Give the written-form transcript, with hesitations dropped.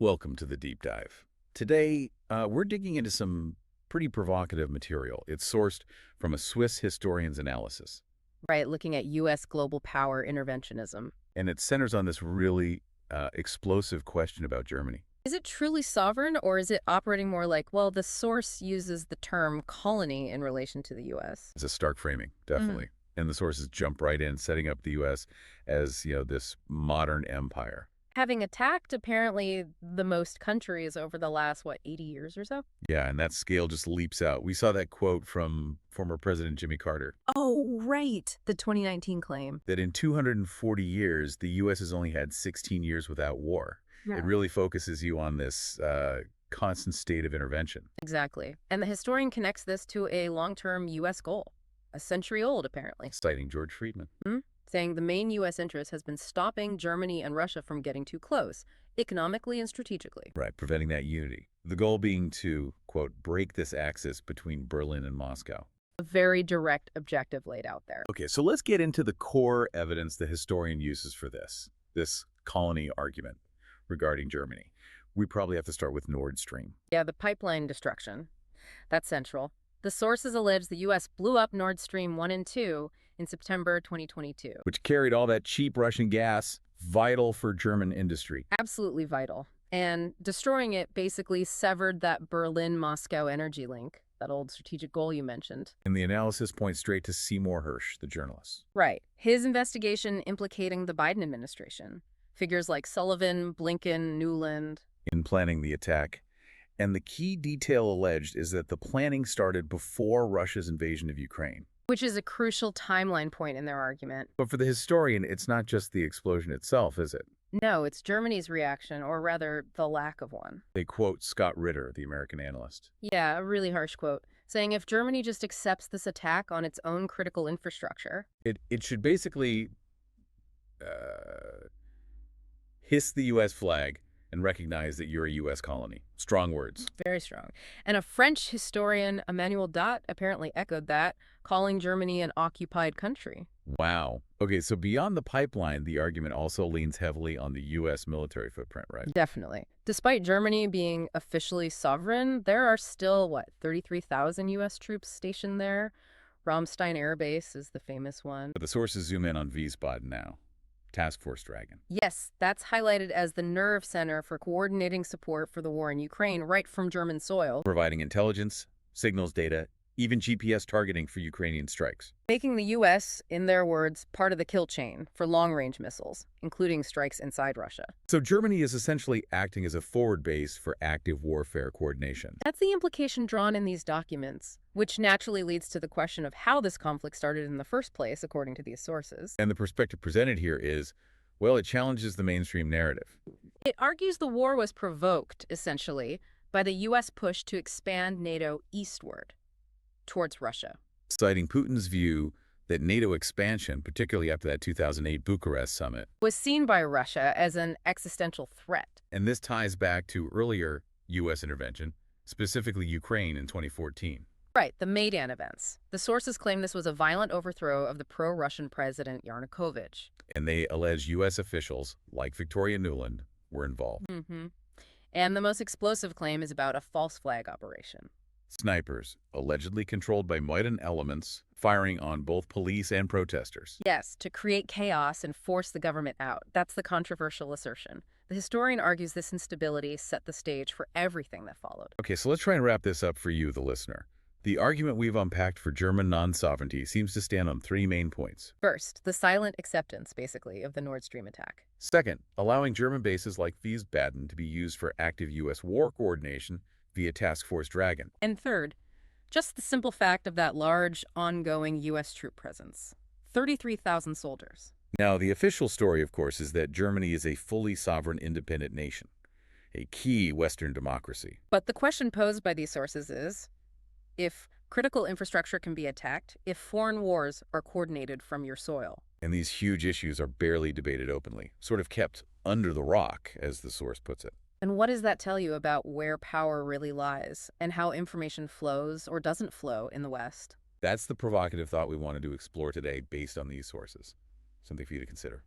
Welcome to the deep dive. Today, we're digging into some pretty provocative material. It's sourced from a Swiss historian's analysis, Right, looking at U.S. global power interventionism. and it centers on this really explosive question about Germany. Is it truly sovereign, or is it operating more like, well, the source uses the term colony in relation to the U.S.? It's a stark framing, Mhm. definitely. And the sources jump right in, setting up the U.S. as, this modern empire. Having attacked apparently the most countries over the last, 80 years or so? Yeah, and that scale just leaps out. We saw that quote from former President Jimmy Carter, Oh, right. The 2019 claim. that in 240 years, the U.S. has only had 16 years without war. It Yeah. really focuses you on this constant state of intervention. Exactly. And the historian connects this to a long-term U.S. goal, a century old, apparently. Citing George Friedman. Saying the main U.S. interest has been stopping Germany and Russia from getting too close, economically and strategically. Right, preventing that unity. The goal being to, quote, break this axis between Berlin and Moscow. A very direct objective laid out there. Okay, so let's get into the core evidence the historian uses for this colony argument regarding Germany. We probably have to start with Nord Stream. Yeah, the pipeline destruction. That's central. The sources allege the U.S. blew up Nord Stream 1 and 2 in September 2022. Which carried all that cheap Russian gas, vital for German industry. Absolutely vital. And destroying it basically severed that Berlin-Moscow energy link, that old strategic goal you mentioned. And the analysis points straight to Seymour Hersh, the journalist. Right. His investigation implicating the Biden administration. Figures like Sullivan, Blinken, Newland. In planning the attack. And the key detail alleged is that the planning started before Russia's invasion of Ukraine. Which is a crucial timeline point in their argument. But for the historian, it's not just the explosion itself, is it? No, it's Germany's reaction, or rather, the lack of one. They quote Scott Ritter, the American analyst. Yeah, a really harsh quote, saying if Germany just accepts this attack on its own critical infrastructure. It should basically hiss the U.S. flag and recognize that you're a U.S. colony. Strong words. Very strong. And a French historian, Emmanuel Dot, apparently echoed that, calling Germany an occupied country. Wow. Okay, so beyond the pipeline, the argument also leans heavily on the U.S. military footprint, right? Definitely. Despite Germany being officially sovereign, there are still, 33,000 U.S. troops stationed there? Ramstein Air Base is the famous one. But the sources zoom in on Wiesbaden now. Task Force Dragon. Yes, that's highlighted as the nerve center for coordinating support for the war in Ukraine right from German soil, Providing intelligence, signals data, even GPS targeting for Ukrainian strikes. making the U.S., in their words, part of the kill chain for long-range missiles, including strikes inside Russia. So Germany is essentially acting as a forward base for active warfare coordination. That's the implication drawn in these documents, which naturally leads to the question of how this conflict started in the first place, according to these sources. And the perspective presented here is, well, it challenges the mainstream narrative. It argues the war was provoked, essentially, by the U.S. push to expand NATO eastward, towards Russia. Citing Putin's view that NATO expansion, particularly after that 2008 Bucharest summit, Was seen by Russia as an existential threat. and this ties back to earlier U.S. intervention, specifically Ukraine in 2014. Right, the Maidan events. The sources claim this was a violent overthrow of the pro-Russian president Yanukovych. And they allege U.S. officials, like Victoria Nuland, were involved. And the most explosive claim is about a false flag operation. Snipers, allegedly controlled by Maidan elements, firing on both police and protesters. Yes, to create chaos and force the government out. That's the controversial assertion. The historian argues this instability set the stage for everything that followed. Okay, so let's try and wrap this up for you, the listener. The argument we've unpacked for German non-sovereignty seems to stand on three main points. First, the silent acceptance, basically, of the Nord Stream attack. Second, allowing German bases like Wiesbaden to be used for active U.S. war coordination via Task Force Dragon. And third, just the simple fact of that large, ongoing U.S. troop presence. 33,000 soldiers. Now, the official story, of course, is that Germany is a fully sovereign independent nation, a key Western democracy. But the question posed by these sources is, if critical infrastructure can be attacked, if foreign wars are coordinated from your soil. And these huge issues are barely debated openly, sort of kept under the rock, as the source puts it. And what does that tell you about where power really lies and how information flows or doesn't flow in the West? That's the provocative thought we wanted to explore today based on these sources. Something for you to consider.